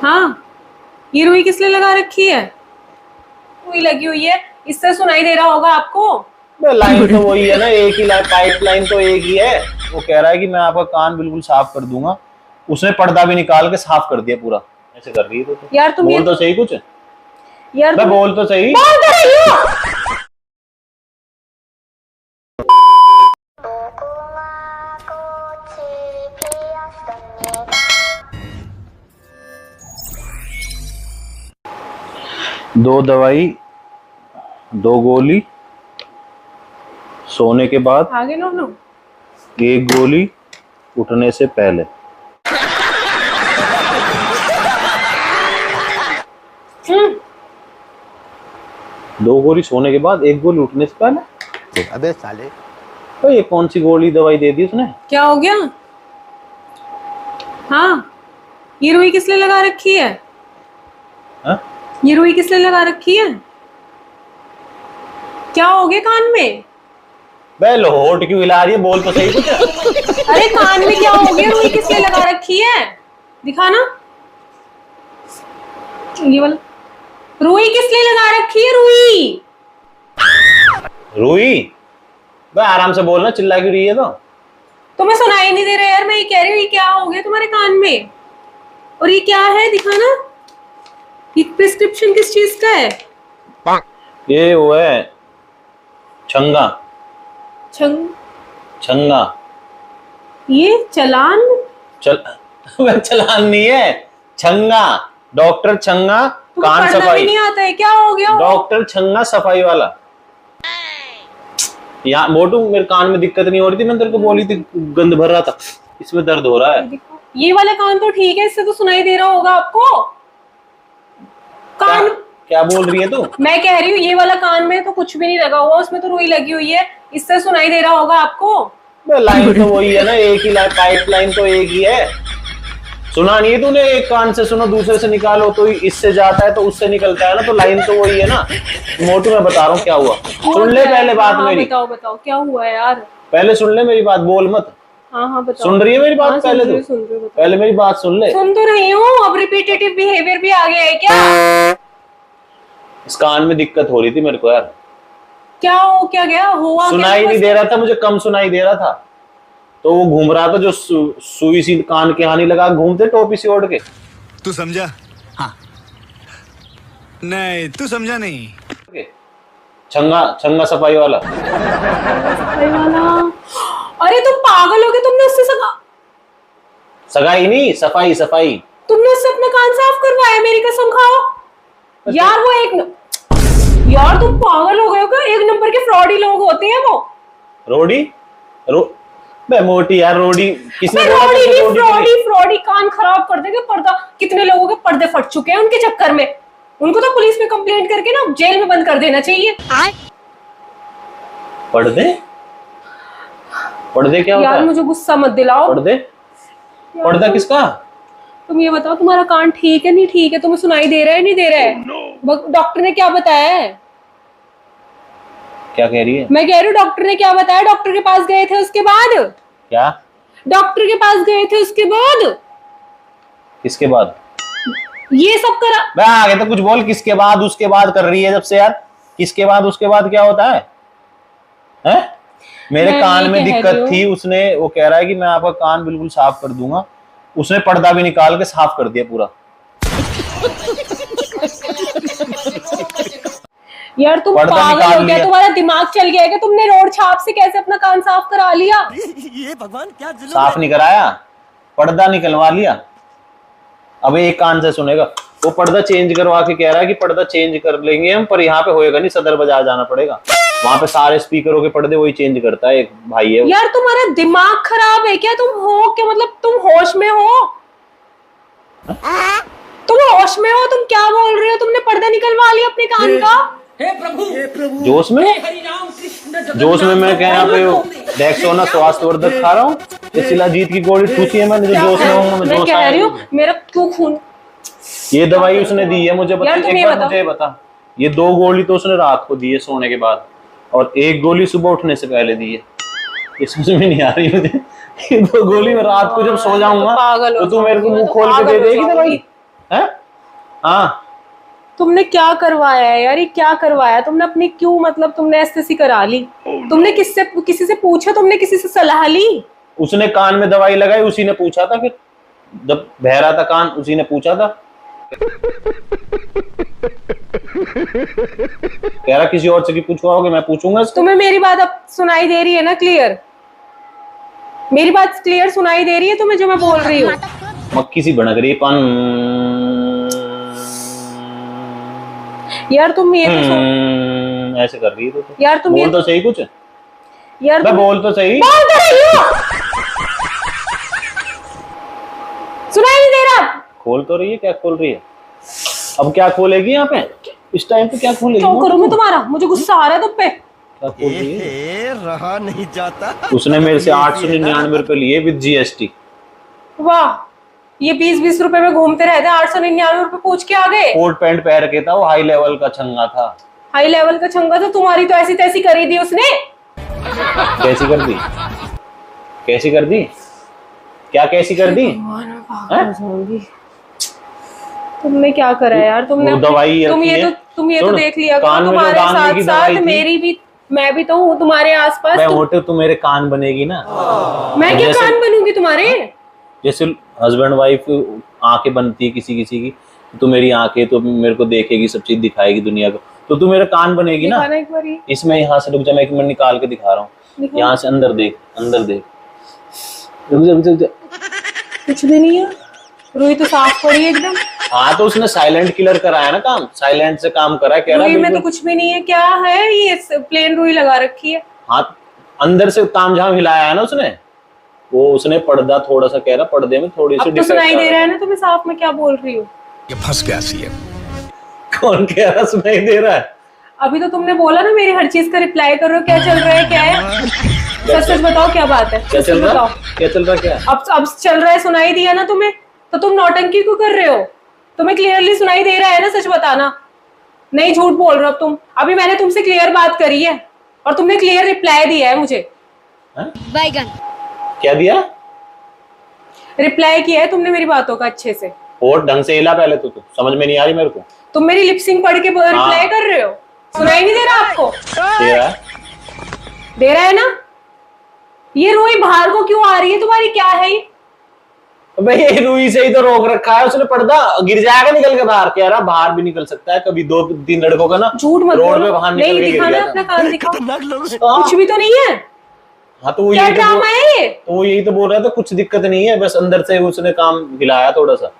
हाँ, ये रुई किस लिए लगा रखी है? रुई लगी हुई है, इससे सुनाई दे रहा होगा आपको। लाइन तो वही है ना, एक ही लाइन, पाइप लाइन तो एक ही है। वो कह रहा है कि मैं आपका कान बिल्कुल साफ कर दूंगा। उसने पर्दा भी निकाल के साफ कर दिया पूरा। ऐसे कर रही है तो यार तुम बोल तो सही कुछ। यार मैं बोल तो सही। बोल तो रही हो। दो दवाई, दो गोली सोने के बाद, आगे नो नो। एक गोली उठने से पहले। दो गोली सोने के बाद, एक गोली उठने से पहले। अबे साले, तो ये कौन सी गोली दवाई दे दी उसने? क्या हो गया? हाँ, ये रुई किस लिए लगा रखी है? हा? ये रुई किस लिए लगा रखी है? क्या हो गया कान में? बे लोट क्यों हिला रही है? बोल तो सही कुछ। अरे कान में क्या हो गया? रुई किस लिए लगा रखी है? दिखा ना। ये वाला रुई किस लिए लगा रखी है? रुई रुई? बे आराम से बोलना, चिल्ला क्यों रही है? तो तुम्हें सुनाई नहीं दे रहा यार? मैं ये कह रही हूँ, ये क्या हो गया तुम्हारे कान में? और ये क्या है? दिखा ना। ये प्रिस्क्रिप्शन किस चीज का है? ये वो है छंगा। छंगा। ये चलान? चलान नहीं है, छंगा। डॉक्टर छंगा, कान सफाई। नहीं आता है? क्या हो गया? डॉक्टर छंगा सफाई वाला। यहाँ मोटू, मेरे कान में दिक्कत नहीं हो रही थी, मैं तेरे को बोली थी गंद भर रहा था, इसमें दर्द हो रहा है। ये वाला कान तो ठीक है, इससे तो सुनाई दे रहा होगा आपको। कान क्या बोल रही है तू? मैं कह रही हूँ ये वाला कान में तो कुछ भी नहीं लगा हुआ, उसमें तो रुई लगी हुई है, इससे सुनाई दे रहा होगा आपको। लाइन तो वही है ना, एक ही लाइन, पाइप लाइन तो एक ही है। सुना नहीं है तूने? एक कान से सुनो, दूसरे से निकालो तो इससे जाता है तो उससे निकलता है ना, तो लाइन तो वही है ना। मोटू मैं बता रहा हूँ क्या हुआ, सुन ले पहले बात मेरी। बताओ बताओ क्या हुआ है यार? पहले सुन ले मेरी बात, बोल मत। हाँ बताओ। सुन रही है मेरी बात? पहले तो पहले मेरी बात सुन ले। सुन तो रही हूँ, अब रिपीटेटिव बिहेवियर भी आ गया है क्या? इस कान में दिक्कत हो रही थी मेरे को यार। क्या गया हुआ? सुनाई नहीं दे रहा था मुझे, कम सुनाई दे रहा था, तो वो घूम रहा था जो सुई सी कान के हानि लगा घूमते, टोपी सी ओढ़ के। तू समझा? हाँ। नहीं तू समझा नहीं। छंगा सफाई वाला। अरे तुम पागल हो गए? तुमने उससे सगाई नहीं, सफाई सफाई। तुमने उससे अपना कान साफ करवाया? मेरी कसम खाओ यार। वो यार तुम पागल हो गए हो क्या? एक नंबर के फ्रॉडी लोग होते हैं वो। रोडी? बे मोटी यार, रोडी किसने? फ्रॉडी कान खराब कर देंगे। पर्दा, कितने लोगों के पर्दे फट चुके हैं उनके चक्कर में। उनको तो पुलिस में कंप्लेंट करके ना जेल में बंद कर देना चाहिए। पर्दे क्या होता है? यार मुझे गुस्सा मत दिलाओ। पर्दा किसका? तुम ये बताओ, तुम्हारा कान ठीक है नहीं ठीक है? तुम्हें सुनाई दे रहा है नहीं दे रहा है? डॉक्टर ने क्या बताया है? क्या कह रही है? मैं कह रही हूँ डॉक्टर ने क्या बताया? डॉक्टर के पास गए थे उसके बाद? क्या? डॉक्टर के पास गए थे उसके बाद? किसके बाद? ये सब करा। मैं आगे तो कुछ बोल, किसके बाद उसके बाद कर रही है जब से यार। किसके बाद उसके बाद क्या होता है? हैं? मेरे कान में दिक्कत थी, उसने, वो कह रहा है कि मैं आपका कान बिल्कुल साफ कर दूंगा। उसने पर्दा भी निकाल के साफ कर दिया पूरा। यार तुम पागल हो गया? तुम्हारा दिमाग चल गया है कि तुमने रोड छाप से कैसे अपना कान साफ करा लिया? ये भगवान क्या जुल्म है? साफ नहीं कराया, पर्दा निकलवा लिया। अब एक कान से सुनेगा। वो पर्दा चेंज करवा के कह रहा है कि पर्दा चेंज कर लेंगे हम, पर यहाँ पे होएगा नहीं, सदर बाजार जाना पड़ेगा। वहां पे सारे स्पीकरों के पर्दे वही चेंज करता है, एक भाई है। यार तुम्हारा दिमाग खराब है क्या? तुम हो क्या? मतलब तुम होश में हो? तुम होश में हो? तुम क्या बोल रहे हो? तुमने पर्दा निकलवा लिया अपने कान का? हे प्रभु जोश में मैं कह यहाँ पे डेक्सोना स्वास्थ्यवर्धक खा रहा हूँ। ये शिलाजीत की गोली ठूसी है मैंने, जो जोश में हूँ मैं कह रही हूँ मेरा क्यों खून। ये दवाई उसने दी है मुझे, मुझे बता। ये दो गोली तो उसने रात को दी है सोने के बाद, और एक गोली सुबह उठने से पहले दी है। ये समझ में नहीं आ रही मुझे। ये दो गोली मैं रात को जब सो जाऊंगा तो तू मेरे को मुंह खोल के दे देगी दवाई? है? हाँ, तुमने क्या करवाया है यार, ये क्या करवाया तुमने अपनी, क्यों मतलब तुमने ऐसी करा ली? तुमने किसी से पूछा, तुमने किसी से सलाह ली? उसने कान में दवाई लगाई, उसी ने पूछा था, फिर जब बह रहा था कान उसी ने पूछा था। कह रहा किसी और से भी पूछवाओगे, मैं पूछूंगा इसको। तुम्हें मेरी बात अब सुनाई दे रही है ना क्लियर? मेरी बात क्लियर सुनाई दे रही है तुम्हें जो मैं बोल रही हूँ? मक्खी सी भड़क रही है पान। यार तुम ये तो ऐसे कर रही है तो यार तुम बोल तो सही कुछ। यार मैं बोल तो सही। बोल तो रही हो, सुनाई नहीं दे रहा। खोल तो रही है, क्या खोल रही है? अब क्या खोलेगी यहाँ पे इस टाइम पे? क्या खोलेगी? क्या करूं मैं तुम्हारा? मुझे गुस्सा आ रहा है तुम पे। क्या खोल रही है? रहा नहीं जाता। उसने मेरे से 899 रुपए लिए विद जीएसटी। वाह, ये 20-20 रुपए में घूमते रहते, 899 रुपए पूछ के आ गए। कोट पैंट पहन के था, वो हाई लेवल का छंगा था। हाई लेवल का छंगा था? तुम्हारी तो ऐसी तैसी करी दी उसने। कैसी कर दी? कैसी कर दी? क्या कैसी कर दी? तुमने क्या करा यार? तुमने वो दवाई तुम ये तो देख लिया करो, तुम्हारे साथ साथ मेरी भी, मैं भी तो हूँ तुम्हारे आसपास। मैं मोटे तू मेरे कान बनेगी ना। मैं क्या कान बनूंगी तुम्हारे? जैसे हस्बैंड वाइफ आंखें बनती है किसी किसी की, तो मेरी आंखें तो मेरे को देखेगी, सब चीज दिखाएगी दुनिया को, तो तू मेरा कान बनेगी ना। एक बारी इसमें यहाँ से रुक जा, मैं एक मिनट निकाल के दिखा रहा हूँ। यहाँ से अंदर देख, अंदर देख। रुक जा, रुक जा, रुक जा। कुछ भी नहीं है, रुई तो साफ पड़ी है एकदम। हाँ तो उसने साइलेंट किलर कराया ना काम, साइलेंट से काम करा। कह रहा रुई में तो कुछ भी नहीं है। क्या है ये? प्लेन रुई लगा रखी है। हाँ, अंदर से तामझाम हिलाया है ना उसने। वो उसने पर्दा थोड़ा सा, कह रहा पर्दे में थोड़ी सी अब तो सुनाई दे रहा है ना तुम्हें साफ, मैं क्या बोल रही हूँ? ये फंस गया सीएम। कौन कह रहा सुनाई दे रहा है? अभी तो तुमने बोला ना मेरी हर चीज का रिप्लाई कर रहे हो। क्या चल रहा है, क्या है? सच सच बताओ क्या बात है? क्या सच चल रहा बताओ। है? क्या चल रहा है? क्या अब चल रहा है, सुनाई दिया ना तुम्हें, तो तुम नौटंकी क्यों कर रहे हो? तुम्हें क्लियरली सुनाई दे रहा है ना, सच बताना। नहीं झूठ बोल रहे हो तुम। अभी मैंने तुमसे क्लियर बात करी है और तुमने क्लियर रिप्लाई दिया है मुझे। बैगन क्या दिया? रिप्लाई किया है तुमने मेरी बातों का अच्छे से। और ढंग से हिला पहले तो, समझ में नहीं आ रही मेरे को। तुम मेरी लिपसिंग पढ़ के रिप्लाई कर रहे हो। सुनाई नहीं दे रहा आपको? दे रहा है ना? ये रुई बाहर को क्यों आ रही है तुम्हारी? क्या है ये? भाई ये रुई से ही तो रोक रखा है उसने, पर्दा गिर जाएगा निकल के बाहर। कह रहा बाहर भी निकल सकता है कभी, 2-3 लड़कों का ना झूठ मत रोड बोलो। में बाहर निकल नहीं के गिर दिखाना गया अपना था। कान दिखाओ। खतरनाक लोग हैं। कुछ भी तो नहीं है। हाँ तो वो क्या यही ड्रामा है ये? तो वो यही तो बोल रहा था, कुछ दिक्कत नहीं है, बस अंदर से उसने काम हिलाया थोड़ा सा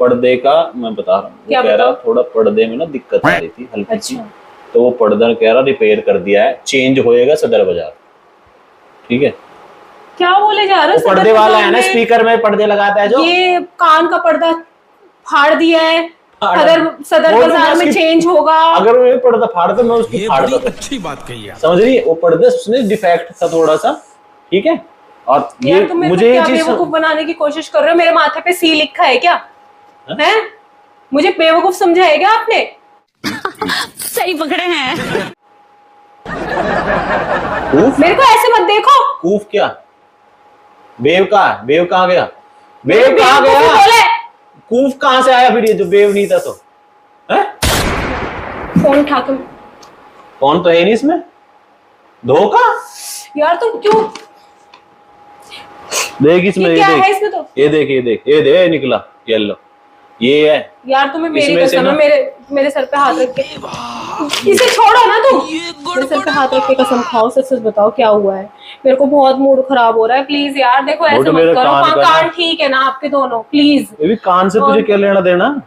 पर्दे का। मैं बता रहा हूँ, क्या कह रहा बताओ? थोड़ा पर्दे में ना दिक्कत आ रही थी हल्की सी, अच्छा, तो वो पर्दा कह रहा रिपेयर कर दिया है, चेंज होएगा सदर बाजार। ठीक है, क्या बोले जा रहे हो? वो पर्दे सदर वाला बाजार है ना, में स्पीकर में पर्दे लगाता है जो, ये कान का पर्दा फाड़ दिया है। सदर वो तो बाजार में उसकी- चेंज होगा। अगर वो ये पर्दा फाड़ता मैं उसकी फाड़ता था। अच्छी बात कही है। समझ रही है? वो पर्दे उसने डिफेक्ट था थोड़ा सा। ठीक है, और ये यार तुम मेरे को मुझे ये क्या चीज बेवकूफ बनाने की कोशिश कर रहे हो? मेरे माथे पे सी लिखा है क्या? हैं? मुझे बेवकूफ समझा है क्या आपने? सही पकड़े हैं। कूफ? मेरे को ऐसे मत देखो। कूफ क्या? बेव कहाँ गया? बेव कहाँ बेवकूफ गया? बोले। कूफ कहाँ से आया फिर? ये जो बेव नहीं था तो है? फोन उठा तुम। कौन तो है नहीं इसमें? धोखा? यार तुम क्यों? देख इसमें, ये ये क्या है देख, इसमें? तो ये देख, ये देख, ये दे निकला येलो, ये है। यार तुम्हें मेरी इसमें से कसम है, ना- मेरे सर पे हाथ रख के इसे छोड़ो ना तुम। मेरे सर पे हाथ रख के कसम खाओ, सच सच बताओ क्या हुआ है? मेरे को बहुत मूड खराब हो रहा है। प्लीज यार देखो, ऐसे तो मत मेरा करो। कान का कान ना- ठीक है ना आपके दोनों? प्लीज। ये भी कान से तुझे क्या लेना देना?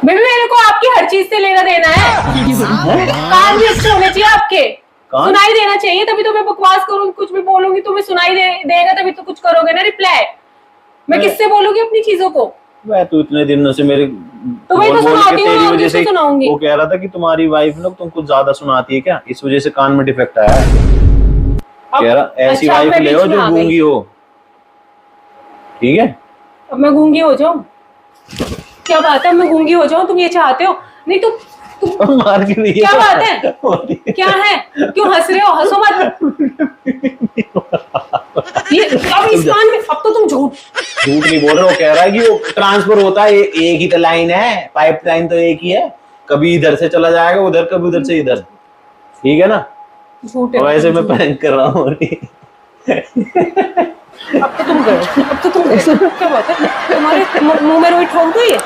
बेबी मेरे को आपकी हर चीज से लेना देना है। कान भी अच्छे होने चाहिए आपके, कान? सुनाई देना चाहिए, तभी तो मैं बकवास करूंगी, कुछ भी बोलूंगी तुम्हें सुनाई देगा, तभी तो कुछ करोगे ना रिप्लाई। मैं किससे बोलूंगी अपनी चीजों को? मैं तो इतने दिनों से मेरे तो वही तो बोल बोल के सुनाती हूँ, तेरी और वजह से किसको सुनाऊंगी? वो कह रहा था कि तुम्हारी वाइफ ना तुमको ज्यादा सुनाती है क्या, इस वजह से कान में डिफेक्ट आया है। अब- कह रहा ऐसी अच्छा, वाइफ मैं ले बीच हो में जो आ गई। गूंगी हो। ठीक है, अब मैं गूंगी हो जाऊं? क्या बात है, मैं गूंगी हो जाऊं? तुम ये चाहते हो? नहीं तो मार के नहीं, क्या बात है? क्या है? क्यों हंस रहे हो? हंसो मत। ये अब इस कान में, अब तो तुम झूठ नहीं बोल रहे, वो कह रहा है कि वो ट्रांसफर होता है, एक ही तो लाइन है, पाइप लाइन तो एक ही है, कभी इधर से चला जाएगा उधर, कभी उधर से इधर, ठीक है ना? झूठ है। वैसे मैं प्रैंक कर रहा हूँ। अब तो तुम गए, अब तो तुम गए। क्या बात है? तुम्हारे मुंह में रोई ठोक दो ये।